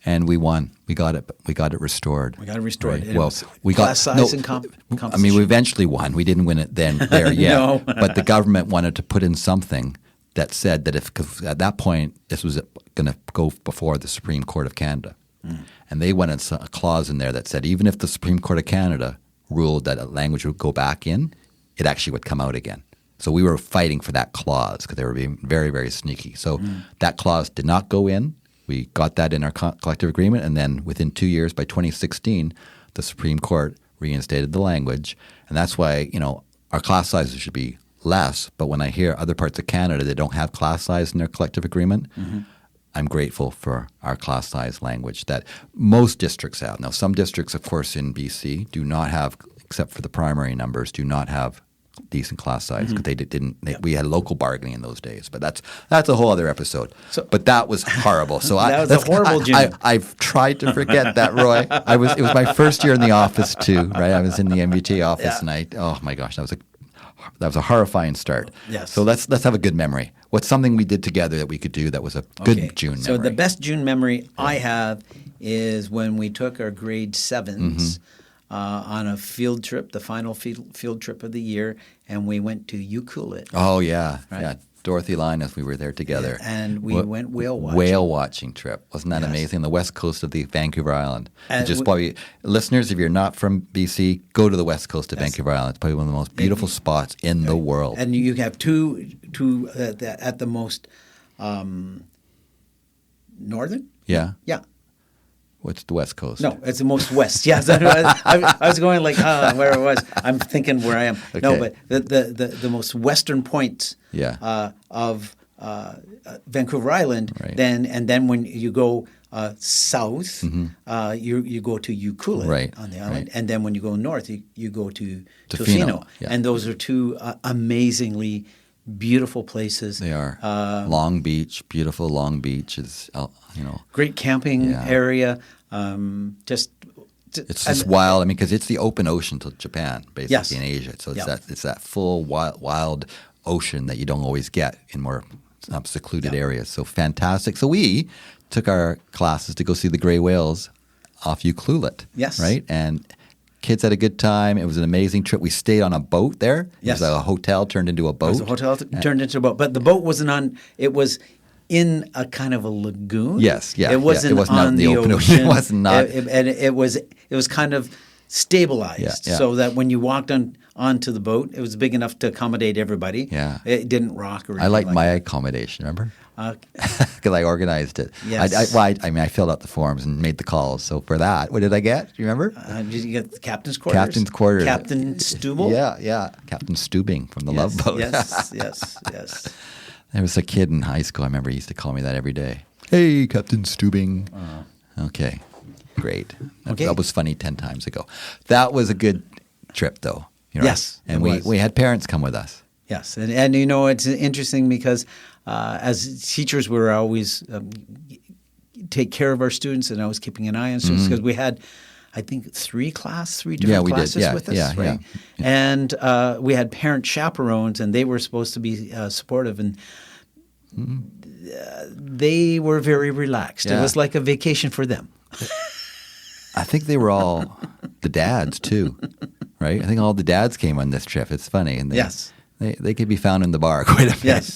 Speaker 1: And we won. We got it restored.
Speaker 2: We got it restored.
Speaker 1: Right? Well, we
Speaker 2: class size and composition.
Speaker 1: we eventually won. We didn't win it there yet.
Speaker 2: No.
Speaker 1: But the government wanted to put in something that said that because at that point this was going to go before the Supreme Court of Canada. And they wanted a clause in there that said even if the Supreme Court of Canada ruled that a language would go back in, it actually would come out again. So we were fighting for that clause because they were being very, very sneaky. So that clause did not go in. We got that in our collective agreement, and then within 2 years, by 2016, the Supreme Court reinstated the language. And that's why, our class sizes should be less. But when I hear other parts of Canada that don't have class size in their collective agreement, I'm grateful for our class size language that most districts have. Now, some districts, of course, in BC do not have, except for the primary numbers, do not have decent class size because they didn't. We had local bargaining in those days, but that's a whole other episode. But that was horrible. So
Speaker 2: that was a horrible June.
Speaker 1: I've tried to forget that, Roy. It was my first year in the office too. Right, I was in the MBT office, and oh my gosh, that was a horrifying start.
Speaker 2: Yes.
Speaker 1: So let's have a good memory. What's something we did together that we could do that was a good June memory?
Speaker 2: So the best June memory I have is when we took our grade 7s. On a field trip, the final field trip of the year, and we went to Ucluelet.
Speaker 1: Oh, yeah.
Speaker 2: Right?
Speaker 1: Yeah. Dorothy Linus, we were there together.
Speaker 2: And we went whale watching.
Speaker 1: Whale watching trip. Wasn't that amazing? The west coast of the Vancouver Island. Listeners, if you're not from BC, go to the west coast of Vancouver Island. It's probably one of the most beautiful spots in the world.
Speaker 2: And you have two at the most northern?
Speaker 1: Yeah.
Speaker 2: Yeah.
Speaker 1: What's the west coast?
Speaker 2: No, it's the most west. Yes, I was going like where it was. I'm thinking where I am. Okay. No, but the most western point of Vancouver Island.
Speaker 1: Right.
Speaker 2: Then when you go south, you go to Ucluelet on the island, and then when you go north, you go to Tofino. And those are two amazingly beautiful places.
Speaker 1: They are. Long Beach, beautiful Long Beach is,
Speaker 2: great camping area.
Speaker 1: It's just wild. Because it's the open ocean to Japan, basically in Asia. So it's that full wild ocean that you don't always get in more secluded areas. So fantastic. So we took our classes to go see the gray whales off Ucluelet.
Speaker 2: Yes.
Speaker 1: Right? And kids had a good time. It was an amazing trip. We stayed on a boat there.
Speaker 2: Yes.
Speaker 1: It was a hotel turned into a boat.
Speaker 2: It was a hotel turned into a boat. But the boat wasn't on – it was in a kind of a lagoon.
Speaker 1: Yes. Yeah.
Speaker 2: It wasn't
Speaker 1: out
Speaker 2: on
Speaker 1: in
Speaker 2: the
Speaker 1: open
Speaker 2: ocean.
Speaker 1: It was not.
Speaker 2: And it was kind of stabilized so that when you walked onto the boat, it was big enough to accommodate everybody.
Speaker 1: Yeah.
Speaker 2: It didn't rock or anything.
Speaker 1: I liked
Speaker 2: like
Speaker 1: my
Speaker 2: that.
Speaker 1: accommodation, remember? Because I organized it.
Speaker 2: Yes.
Speaker 1: I filled out the forms and made the calls. So for that, what did I get? Do you remember?
Speaker 2: Did you get the captain's quarters?
Speaker 1: Captain's quarters.
Speaker 2: Captain Stubble?
Speaker 1: Yeah. Captain Stubing from the Love Boat.
Speaker 2: Yes.
Speaker 1: There was a kid in high school, I remember he used to call me that every day. Hey, Captain Stubing. Okay, great. That was funny 10 times ago. That was a good trip, though.
Speaker 2: Yes.
Speaker 1: And we had parents come with us.
Speaker 2: Yes. And it's interesting because as teachers, we're always take care of our students and always keeping an eye on students because we had, I think, three different classes with us, right?
Speaker 1: Yeah.
Speaker 2: And we had parent chaperones, and they were supposed to be supportive, and they were very relaxed.
Speaker 1: Yeah.
Speaker 2: It was like a vacation for them.
Speaker 1: I think they were all the dads too, right? I think all the dads came on this trip. It's funny, and they could be found in the bar quite a bit.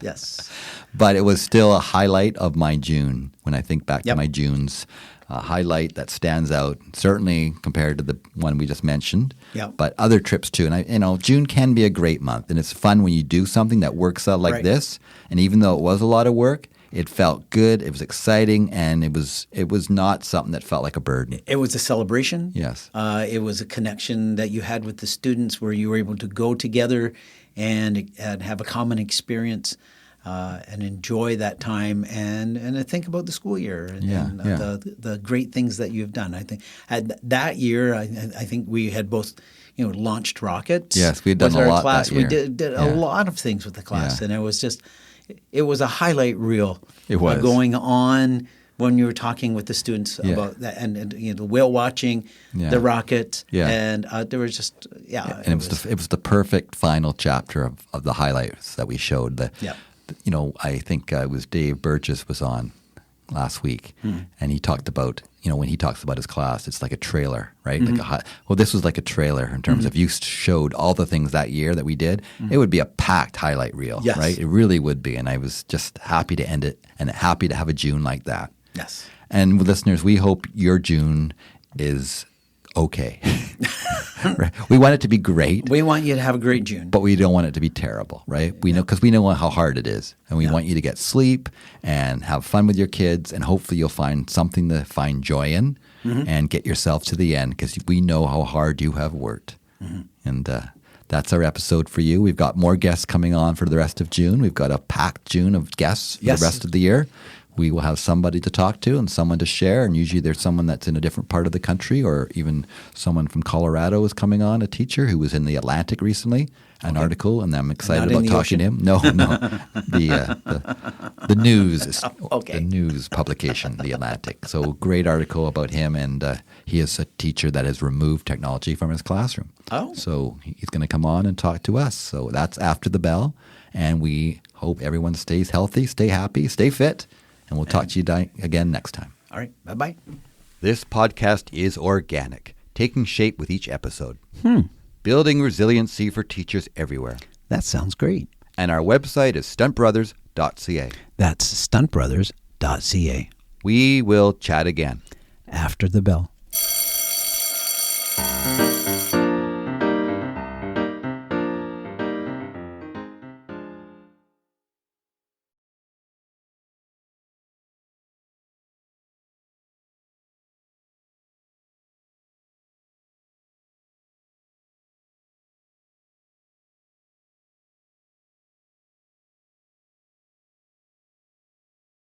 Speaker 2: Yes.
Speaker 1: But it was still a highlight of my June. When I think back to my Junes, a highlight that stands out, certainly compared to the one we just mentioned.
Speaker 2: Yep.
Speaker 1: But other trips too. And June can be a great month, and it's fun when you do something that works out like this. And even though it was a lot of work, it felt good. It was exciting, and it was not something that felt like a burden.
Speaker 2: It was a celebration.
Speaker 1: Yes.
Speaker 2: It was a connection that you had with the students where you were able to go together and have a common experience and enjoy that time and think about the school year and the great things that you've done. I think that year, I think we had both launched rockets.
Speaker 1: Yes, we had done a lot
Speaker 2: class.
Speaker 1: that year.
Speaker 2: We did a lot of things with the class, and it was just – it was a highlight reel.
Speaker 1: It was
Speaker 2: going on when you were talking with the students about that, and the whale watching, the rocket, and there was just
Speaker 1: And it was the perfect final chapter of the highlights that we showed. I think it was Dave Burgess was on last week, and he talked about when he talks about his class, it's like a trailer, right? This was like a trailer in terms of you showed all the things that year that we did. It would be a packed highlight reel, right? It really would be, and I was just happy to end it and happy to have a June like that.
Speaker 2: Yes.
Speaker 1: And listeners, we hope your June is okay. We want it to be great.
Speaker 2: We want you to have a great June.
Speaker 1: But we don't want it to be terrible, right? We know because we know how hard it is. And we want you to get sleep and have fun with your kids, and hopefully you'll find something to find joy in and get yourself to the end because we know how hard you have worked. And that's our episode for you. We've got more guests coming on for the rest of June. We've got a packed June of guests for the rest of the year. We will have somebody to talk to and someone to share, and usually there's someone that's in a different part of the country, or even someone from Colorado is coming on, a teacher who was in the Atlantic recently, an article, and I'm excited about talking to him. No, the news is the news publication, the Atlantic. So great article about him, and he is a teacher that has removed technology from his classroom. So he's going to come on and talk to us. So that's after the bell, and we hope everyone stays healthy, stay happy, stay fit. And we'll talk to you again next time.
Speaker 2: All right. Bye-bye.
Speaker 1: This podcast is organic, taking shape with each episode. Building resiliency for teachers everywhere.
Speaker 2: That sounds great.
Speaker 1: And our website is stuntbrothers.ca.
Speaker 2: That's stuntbrothers.ca.
Speaker 1: We will chat again.
Speaker 2: After the bell.